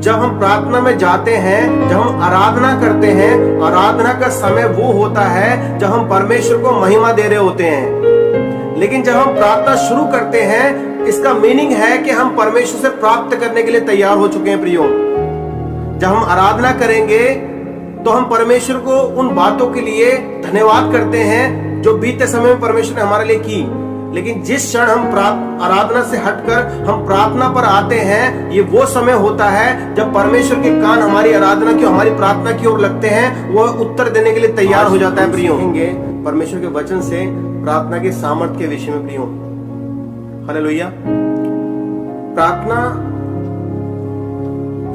जब हम प्रार्थना में जाते हैं, जब हम आराधना करते हैं, आराधना का समय वो होता है जब हम परमेश्वर को महिमा दे रहे होते हैं। लेकिन जब हम प्रार्थना शुरू करते हैं, इसका मीनिंग है कि हम परमेश्वर से प्राप्त करने के लिए तैयार हो चुके हैं प्रियो। जब हम आराधना करेंगे तो हम परमेश्वर को उन बातों के लिए धन्यवाद करते हैं जो बीते समय में परमेश्वर ने हमारे लिए की। लेकिन जिस क्षण हम आराधना से हटकर हम प्रार्थना पर आते हैं, ये वो समय होता है जब परमेश्वर के कान हमारी आराधना की, हमारी प्रार्थना की ओर लगते हैं, वो उत्तर देने के लिए तैयार हो जाता है प्रियो। परमेश्वर के वचन से प्रार्थना के सामर्थ्य के विषय में प्रियो। हालेलुया। प्रार्थना,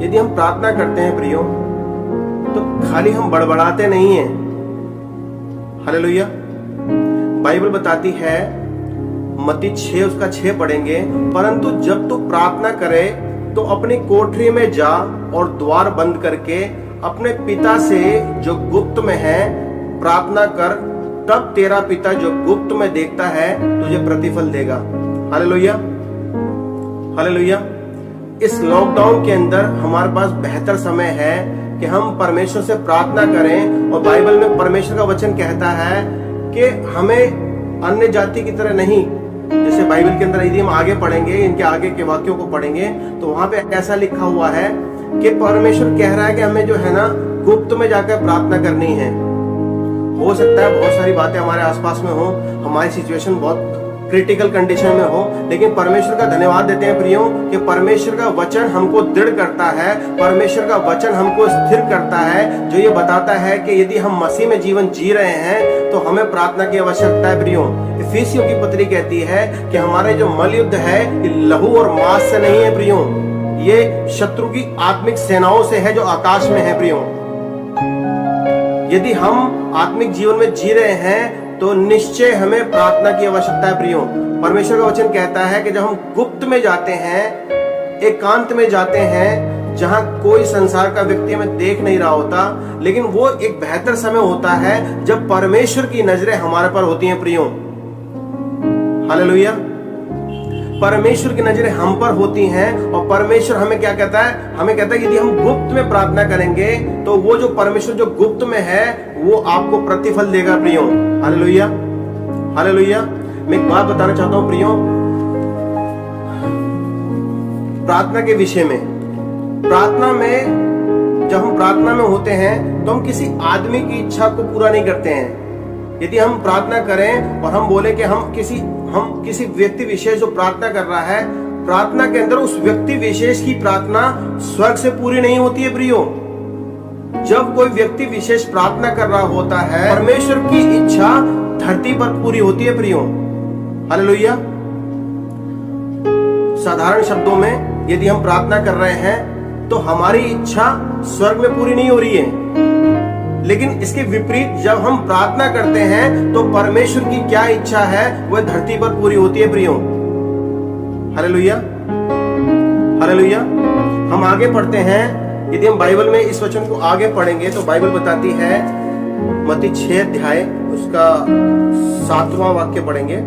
यदि हम प्रार्थना करते हैं प्रियो, तो खाली हम बड़बड़ाते नहीं हैं। हालेलुया। बाइबल बताती है, मत्ती 6 उसका 6 पढ़ेंगे, परंतु जब तू प्रार्थना करे तो अपनी कोठरी में जा और द्वार बंद करके अपने पिता से जो गुप्त में है प्रार्थना कर, तब तेरा पिता जो गुप्त में देखता है तुझे प्रतिफल देगा। हालेलुया। हालेलुया। इस लॉकडाउन के अंदर हमारे पास बेहतर समय है कि हम परमेश्वर से प्रार्थना करें। और बाइबल में परमेश्वर का वचन कहता है कि हमें अन्य जाति की तरह नहीं, जैसे बाइबल के अंदर यदि हम आगे पढ़ेंगे, इनके आगे के वाक्यों को पढ़ेंगे तो वहां पे ऐसा लिखा हुआ है कि परमेश्वर कह रहा है कि हमें जो है ना गुप्त में जाकर प्रार्थना करनी है। हो सकता है बहुत सारी बातें हमारे आसपास में हो, हमारी सिचुएशन बहुत क्रिटिकल कंडीशन में हो, लेकिन परमेश्वर का धन्यवाद देते हैं प्रियो कि परमेश्वर का वचन हमको दृढ़ करता है, परमेश्वर का वचन हमको स्थिर करता है, जो ये बताता है कि यदि हम मसीह में जीवन जी रहे हैं तो हमें प्रार्थना की आवश्यकता है प्रियो। इफिसियों की पत्री कहती है कि हमारे जो मल युद्ध है ये लहू और मांस से नहीं है प्रियो, ये शत्रु की आत्मिक सेनाओं से है जो आकाश में है प्रियो। यदि हम आत्मिक जीवन में जी रहे हैं तो निश्चय हमें प्रार्थना की आवश्यकता है प्रियो। परमेश्वर का वचन कहता है कि जब हम गुप्त में जाते हैं, एकांत में जाते हैं, जहां कोई संसार का व्यक्ति हमें देख नहीं रहा होता, लेकिन वो एक बेहतर समय होता है जब परमेश्वर की नजरें हमारे पर होती हैं प्रियो। हालेलुया। परमेश्वर की नजरें हम पर होती हैं और परमेश्वर हमें क्या कहता है, हमें कहता है यदि हम गुप्त में प्रार्थना करेंगे तो वो जो परमेश्वर जो गुप्त में है वो आपको प्रतिफल देगा प्रियो। हालेलुया। हालेलुया। मैं एक बात बताना चाहता हूं प्रियो, प्रार्थना के विषय में। प्रार्थना में, जब हम प्रार्थना में होते हैं तो हम किसी आदमी की इच्छा को पूरा नहीं करते हैं। यदि हम प्रार्थना करें और हम बोले कि हम किसी व्यक्ति विशेष जो प्रार्थना कर रहा है, प्रार्थना के अंदर उस व्यक्ति विशेष की प्रार्थना स्वर्ग से पूरी नहीं होती है प्रियो। जब कोई व्यक्ति विशेष प्रार्थना कर रहा होता है, परमेश्वर की इच्छा धरती पर पूरी होती है प्रियो। हालेलुया। साधारण शब्दों में यदि हम प्रार्थना कर रहे हैं तो हमारी इच्छा स्वर्ग में पूरी नहीं हो रही है, लेकिन इसके विपरीत जब हम प्रार्थना करते हैं तो परमेश्वर की क्या इच्छा है वह धरती पर पूरी होती है प्रियो। हालेलुया। हालेलुया। हम आगे पढ़ते हैं, यदि हम बाइबल में इस वचन को आगे पढ़ेंगे तो बाइबल बताती है, मत्ती 6 अध्याय उसका 7वां वाक्य पढ़ेंगे।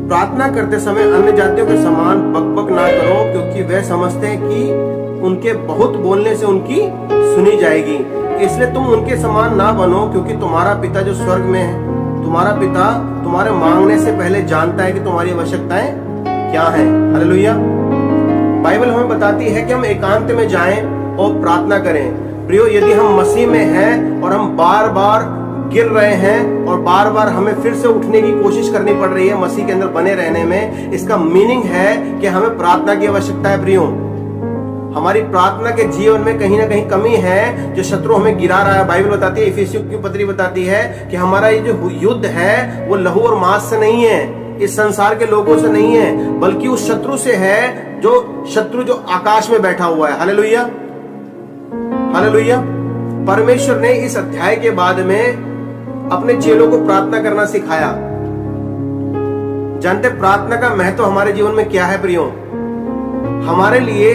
प्रार्थना करते समय अन्य जातियों के समान बकबक ना करो, क्योंकि वे समझते हैं कि उनके बहुत बोलने से उनकी सुनी जाएगी। इसलिए तुम उनके समान ना बनो, क्योंकि तुम्हारा पिता जो स्वर्ग में है, तुम्हारा पिता तुम्हारे मांगने से पहले जानता है कि तुम्हारी आवश्यकताएं क्या हैं। हालेलुया। बाइबल हमें बताती है कि हम एकांत में जाएं और प्रार्थना करें। प्रियो, यदि हम मसीह में हैं और हम बार बार गिर रहे हैं और बार बार हमें फिर से उठने की कोशिश करनी पड़ रही है मसीह के अंदर बने रहने में, इसका मीनिंग है कि हमें प्रार्थना की आवश्यकता है प्रियो। हमारी प्रार्थना के जीवन में कहीं ना कहीं कमी है जो शत्रु हमें गिरा रहा है। बाइबल बताती है, इफिसियों की पत्री बताती है कि हमारा ये जो युद्ध है वो लहू और मांस से नहीं है, इस संसार के लोगों से नहीं है, बल्कि उस शत्रु से है जो शत्रु जो आकाश में बैठा हुआ है। हालेलुया। हालेलुया। परमेश्वर ने इस अध्याय के बाद में अपने चेलों को प्रार्थना करना सिखाया। जानते प्रार्थना का महत्व हमारे जीवन में क्या है प्रियो? हमारे लिए,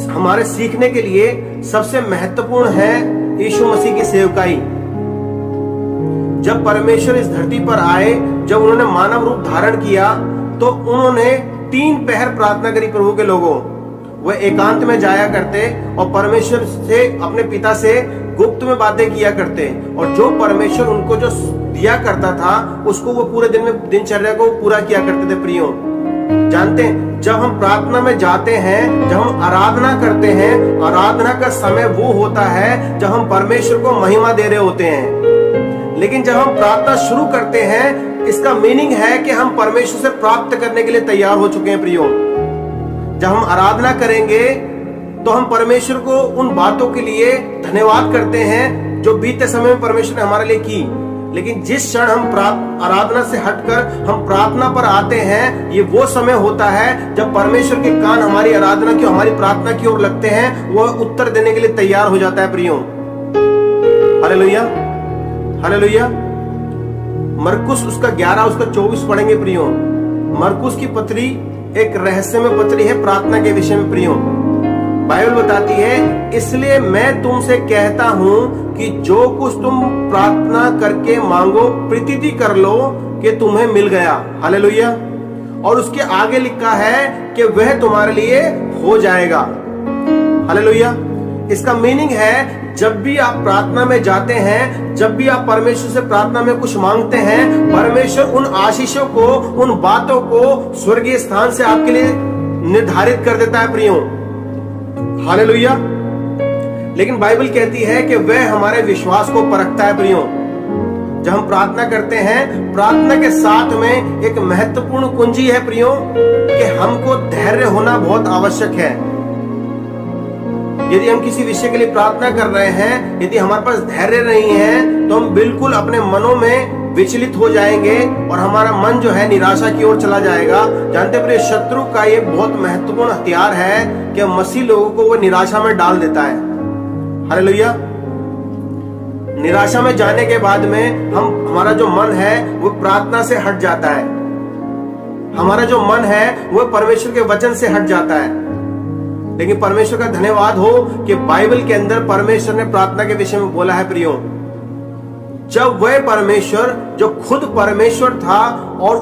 हमारे सीखने के लिए सबसे महत्वपूर्ण है यीशु मसीह की सेवकाई। जब परमेश्वर इस धरती पर आए, जब उन्होंने मानव रूप धारण किया, तो उन्होंने 3 पहर प्रार्थना करी प्रभु के लोगों। वह एकांत में जाया करते और परमेश्वर से, अपने पिता से गुप्त में बातें किया करते, और जो परमेश्वर उनको जो दिया करता था उसको वो पूरे दिन में, दिनचर्या को पूरा किया करते थे। प्रियो, जानते हैं जब हम प्रार्थना में जाते हैं, जब हम आराधना करते हैं, आराधना का समय वो होता है जब हम परमेश्वर को महिमा दे रहे होते हैं। लेकिन जब हम प्रार्थना शुरू करते हैं, इसका मीनिंग है कि हम परमेश्वर से प्राप्त करने के लिए तैयार हो चुके हैं। प्रियो, जब हम आराधना करेंगे तो हम परमेश्वर को उन बातों के लिए धन्यवाद करते हैं जो बीते समय में परमेश्वर ने हमारे लिए की। लेकिन जिस क्षण हम आराधना से हटकर हम प्रार्थना पर आते हैं, ये वो समय होता है जब परमेश्वर के कान हमारी आराधना की, हमारी प्रार्थना की ओर लगते हैं, वह उत्तर देने के लिए तैयार हो जाता है। प्रियो, हालेलुया, हालेलुया। मरकुस उसका 11 उसका 24 पढ़ेंगे। प्रियो, मरकुस की पत्री एक रहस्यमय पत्री है प्रार्थना के विषय में। प्रियो, बाइबल बताती है, इसलिए मैं तुमसे कहता हूं कि जो कुछ तुम प्रार्थना करके मांगो, प्रतीति कर लो कि तुम्हें मिल गया। हालेलुया। और उसके आगे लिखा है कि वह तुम्हारे लिए हो जाएगा। हालेलुया। इसका मीनिंग है, जब भी आप प्रार्थना में जाते हैं, जब भी आप परमेश्वर से प्रार्थना में कुछ मांगते हैं, परमेश्वर उन आशीषों को, उन बातों को स्वर्गीय स्थान से आपके लिए निर्धारित कर देता है। प्रियो, हालेलुया। लेकिन बाइबल कहती है कि वह हमारे विश्वास को परखता है। प्रियो, जब हम प्रार्थना करते हैं, प्रार्थना के साथ में एक महत्वपूर्ण कुंजी है प्रियो, कि हमको धैर्य होना बहुत आवश्यक है। यदि हम किसी विषय के लिए प्रार्थना कर रहे हैं, यदि हमारे पास धैर्य नहीं है, तो हम बिल्कुल अपने मनों में विचलित हो जाएंगे और हमारा मन जो है निराशा की ओर चला जाएगा। जानते प्रिय, शत्रु का ये बहुत महत्वपूर्ण हथियार है कि मसीह लोगों को वो निराशा में डाल देता है। हालेलुया। निराशा में जाने के बाद में हमारा जो मन है वो प्रार्थना से हट जाता है, हमारा जो मन है वो परमेश्वर के वचन से हट जाता है। लेकिन परमेश्वर का धन्यवाद हो कि बाइबल के अंदर परमेश्वर ने प्रार्थना के विषय में बोला है। प्रियो, जब वह परमेश्वर जो खुद परमेश्वर था और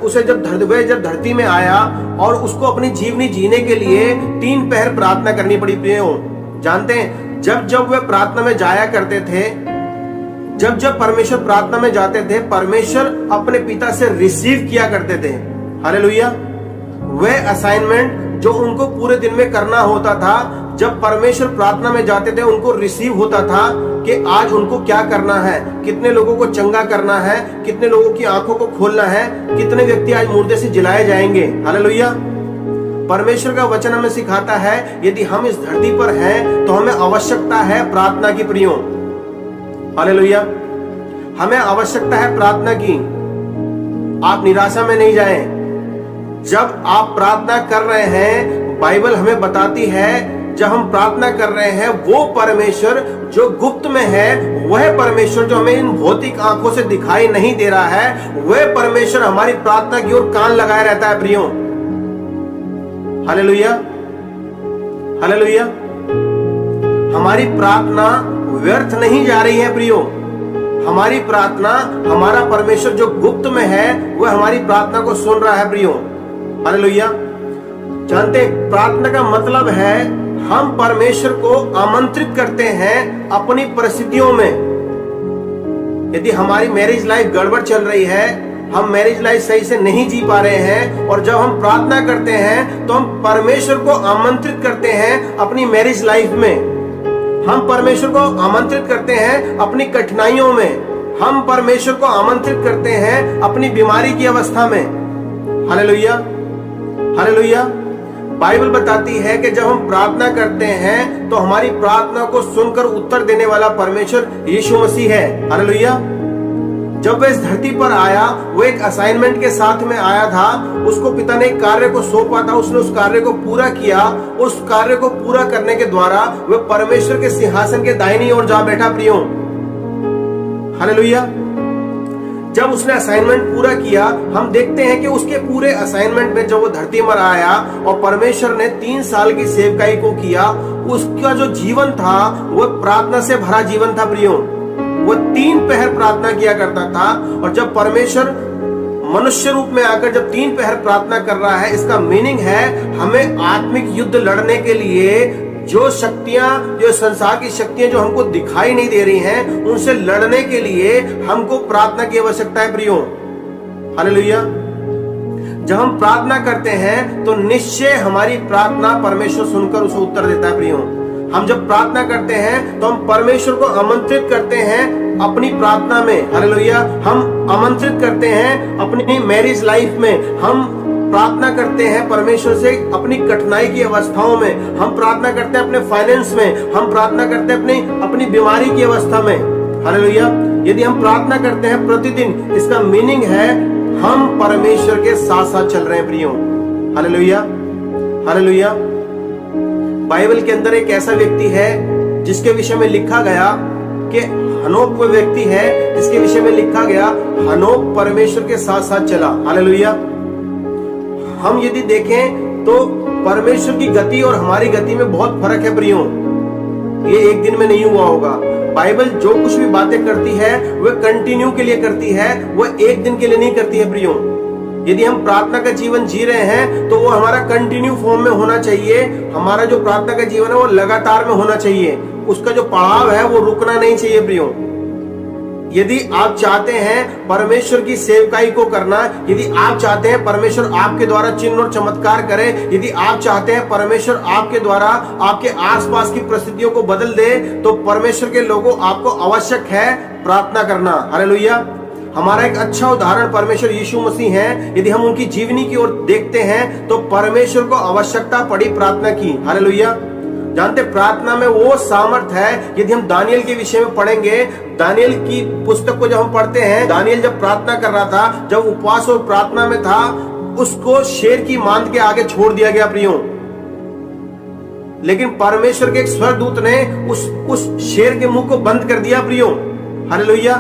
उसे जब धरती में आया और उसको अपनी जीवनी जीने के लिए 3 पहर प्रार्थना करनी पड़ी। प्रियो, जानते हैं जब वह प्रार्थना में जाया करते थे, जब परमेश्वर प्रार्थना में जाते थे, परमेश्वर अपने पिता से रिसीव किया करते थे। हालेलुया। वह असाइनमेंट जो उनको पूरे दिन में करना होता था, जब परमेश्वर प्रार्थना में जाते थे उनको रिसीव होता था कि आज उनको क्या करना है, कितने लोगों को चंगा करना है, कितने लोगों की आंखों को खोलना है, कितने व्यक्ति आज मुर्दे से जिलाए जाएंगे। हालेलुया। परमेश्वर का वचन हमें सिखाता है, यदि हम इस धरती पर हैं तो हमें आवश्यकता है प्रार्थना की। प्रियो, हालेलुया। हमें आवश्यकता है प्रार्थना की। आप निराशा में नहीं जाएं। जब आप प्रार्थना कर रहे हैं, बाइबल हमें बताती है, जब हम प्रार्थना कर रहे हैं, वो परमेश्वर जो गुप्त में है, वह परमेश्वर जो हमें इन भौतिक आंखों से दिखाई नहीं दे रहा है, वह परमेश्वर हमारी प्रार्थना की ओर कान लगाए रहता है। प्रियो, हालेलुया, हालेलुया। हमारी प्रार्थना व्यर्थ नहीं जा रही है। प्रियो, हमारी प्रार्थना, हमारा परमेश्वर जो गुप्त में है, वह हमारी प्रार्थना को सुन रहा है। प्रियो, हालेलुया। जानते हैं प्रार्थना का मतलब है, हम परमेश्वर को आमंत्रित करते हैं अपनी परिस्थितियों में। यदि हमारी मैरिज लाइफ गड़बड़ चल रही है, हम मैरिज लाइफ सही से नहीं जी पा रहे हैं, और जब हम प्रार्थना करते हैं तो हम परमेश्वर को आमंत्रित करते हैं अपनी मैरिज लाइफ में, हम परमेश्वर को आमंत्रित करते हैं अपनी कठिनाइयों में, हम परमेश्वर को आमंत्रित करते हैं अपनी बीमारी की अवस्था में। Hallelujah, hallelujah. बाइबल बताती है कि जब हम प्रार्थना करते हैं तो हमारी प्रार्थना को सुनकर उत्तर देने वाला परमेश्वर यीशु मसीह है। हालेलुया। जब वह इस धरती पर आया, वो एक असाइनमेंट के साथ में आया था। उसको पिता ने एक कार्य को सौंपा था, उसने उस कार्य को पूरा किया। उस कार्य को पूरा करने के द्वारा वह परमेश्वर के सिंहासन के दाहिनी ओर जा बैठा। प्रियो, हालेलुया। जब उसने असाइनमेंट पूरा किया, हम देखते हैं कि उसके पूरे असाइनमेंट में जब वो धरती पर आया और परमेश्वर ने 3 साल की सेवकाई को किया, उसका जो जीवन था वह प्रार्थना से भरा जीवन था। प्रियो, वो 3 पहर प्रार्थना किया करता था। और जब परमेश्वर मनुष्य रूप में आकर जब 3 पहर प्रार्थना कर रहा है, इसका मीनिंग है हमें आत्मिक युद्ध लड़ने के लिए जो शक्तियां, जो संसार की शक्तियां जो हमको दिखाई नहीं दे रही हैं, उनसे लड़ने के लिए हमको प्रार्थना की आवश्यकता है प्रियो। हालेलुया। जब हम प्रार्थना करते हैं तो निश्चय हमारी प्रार्थना परमेश्वर सुनकर उसे उत्तर देता है प्रियो। हम जब प्रार्थना करते हैं तो हम परमेश्वर को आमंत्रित करते हैं अपनी प्रार्थना में। हालेलुया। हम आमंत्रित करते हैं अपनी मैरिज लाइफ में, हम प्रार्थना करते हैं परमेश्वर से अपनी कठिनाई की अवस्थाओं में, हम प्रार्थना करते हैं अपने फाइनेंस में, हम प्रार्थना करते हैं अपनी बीमारी की अवस्था में। हालेलुया। यदि हम प्रार्थना करते हैं प्रतिदिन, इसका मीनिंग है हम परमेश्वर के साथ साथ चल रहे हैं प्रियो। हालेलुया। हालेलुया। बाइबल के अंदर एक ऐसा व्यक्ति है जिसके विषय में लिखा गया कि हनोक वो व्यक्ति है जिसके विषय में लिखा गया हनोक परमेश्वर के साथ साथ चला। हालेलुया। हम यदि देखें तो परमेश्वर की गति और हमारी गति में बहुत फर्क है प्रियो। ये एक दिन में नहीं हुआ होगा। बाइबल जो कुछ भी बातें करती है वह कंटिन्यू के लिए करती है, वह एक दिन के लिए नहीं करती है प्रियो। यदि हम प्रार्थना का जीवन जी रहे हैं तो वो हमारा कंटिन्यू फॉर्म में होना चाहिए। हमारा जो प्रार्थना का जीवन है वो लगातार में होना चाहिए, उसका जो पड़ाव है वो रुकना नहीं चाहिए प्रियो। यदि आप चाहते हैं परमेश्वर की सेवकाई को करना, यदि आप चाहते हैं परमेश्वर आपके द्वारा चिन्ह और चमत्कार करे, यदि आप चाहते हैं परमेश्वर आपके द्वारा आपके आसपास की परिस्थितियों को बदल दे, तो परमेश्वर के लोगों आपको आवश्यक है प्रार्थना करना। हालेलुया। हमारा एक अच्छा उदाहरण परमेश्वर यीशु मसीह है। यदि हम उनकी जीवनी की ओर देखते हैं तो परमेश्वर को आवश्यकता पड़ी प्रार्थना की। हालेलुया। जानते प्रार्थना में वो सामर्थ है। यदि हम दानियल के विषय में पढ़ेंगे, दानियल की पुस्तक को जब हम पढ़ते हैं, दानियल जब प्रार्थना कर रहा था, जब उपवास और प्रार्थना में था, उसको शेर की मांद के आगे छोड़ दिया गया प्रियो। लेकिन परमेश्वर के एक स्वर्गदूत ने उस शेर के मुंह को बंद कर दिया प्रियो। हालेलुया।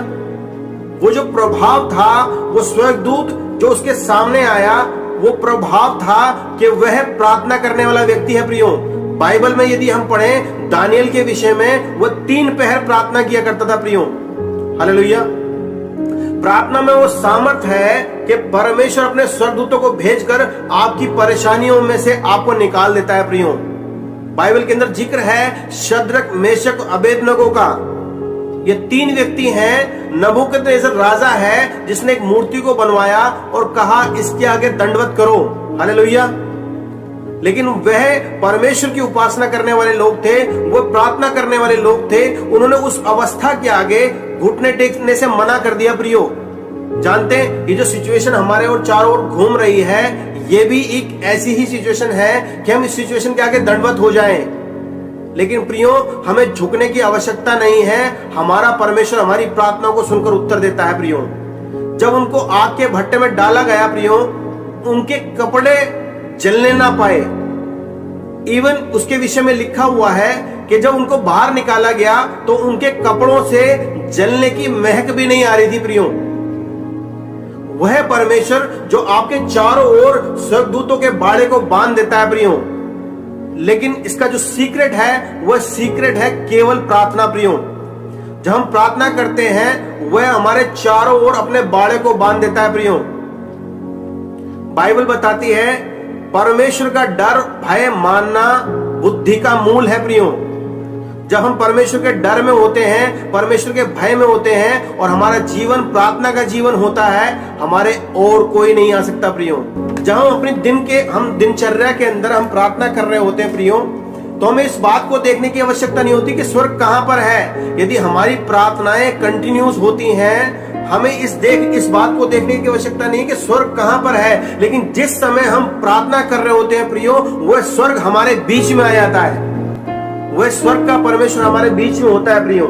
वो जो प्रभाव था, वो स्वर्गदूत जो उसके सामने आया, वो प्रभाव था कि वह प्रार्थना करने वाला व्यक्ति है प्रियो। बाइबल में यदि हम पढ़ें दानियल के विषय में, वो 3 पहर प्रार्थना किया करता था प्रियो। हालेलुया। प्रार्थना में वो सामर्थ है कि परमेश्वर अपने स्वर्गदूतों को भेजकर आपकी परेशानियों में से आपको निकाल देता है प्रियो। बाइबल के अंदर जिक्र है शद्रक, मेशक और अबेदनगो का। ये 3 व्यक्ति हैं। नबूकदनेस्सर राजा है जिसने एक मूर्ति को बनवाया और कहा इसके आगे दंडवत करो। हालेलुया। लेकिन वह परमेश्वर की उपासना करने वाले लोग थे, वो प्रार्थना करने वाले लोग थे। उन्होंने उस अवस्था के आगे घुटने टेकने से मना कर दिया प्रियो। जानते हैं ये जो सिचुएशन हमारे और चारों ओर घूम रही है, ये भी एक ऐसी ही सिचुएशन है कि हम इस सिचुएशन के आगे दंडवत हो जाएं। लेकिन प्रियो, हमें झुकने की आवश्यकता नहीं है। हमारा परमेश्वर हमारी प्रार्थनाओं को सुनकर उत्तर देता है प्रियो। जब उनको आग के भट्टे में डाला गया प्रियो, उनके कपड़े जलने ना पाए। इवन उसके विषय में लिखा हुआ है कि जब उनको बाहर निकाला गया तो उनके कपड़ों से जलने की महक भी नहीं आ रही थी प्रियो। वह परमेश्वर जो आपके चारों ओर स्वर्गदूतों के बाड़े को बांध देता है प्रियो। लेकिन इसका जो सीक्रेट है, वह सीक्रेट है केवल प्रार्थना प्रियो। जब हम प्रार्थना करते हैं, वह हमारे चारों ओर अपने बाड़े को बांध देता है प्रियो। बाइबल बताती है परमेश्वर का डर, भय मानना बुद्धि का मूल है प्रियो। जब हम परमेश्वर के डर में होते हैं, परमेश्वर के भय में होते हैं और हमारा जीवन प्रार्थना का जीवन होता है, हमारे और कोई नहीं आ सकता प्रियो। जब हम अपने दिनचर्या के अंदर हम प्रार्थना कर रहे होते हैं प्रियो, तो हमें इस बात को देखने की आवश्यकता नहीं होती कि स्वर्ग कहां पर है। यदि हमारी प्रार्थनाएं कंटिन्यूस होती हैं, हमें इस बात को देखने की आवश्यकता नहीं कि स्वर्ग कहां पर है। लेकिन जिस समय हम प्रार्थना कर रहे होते हैं प्रियो, वह स्वर्ग हमारे बीच में आ जाता है। वह स्वर्ग का परमेश्वर हमारे बीच में होता है प्रियो।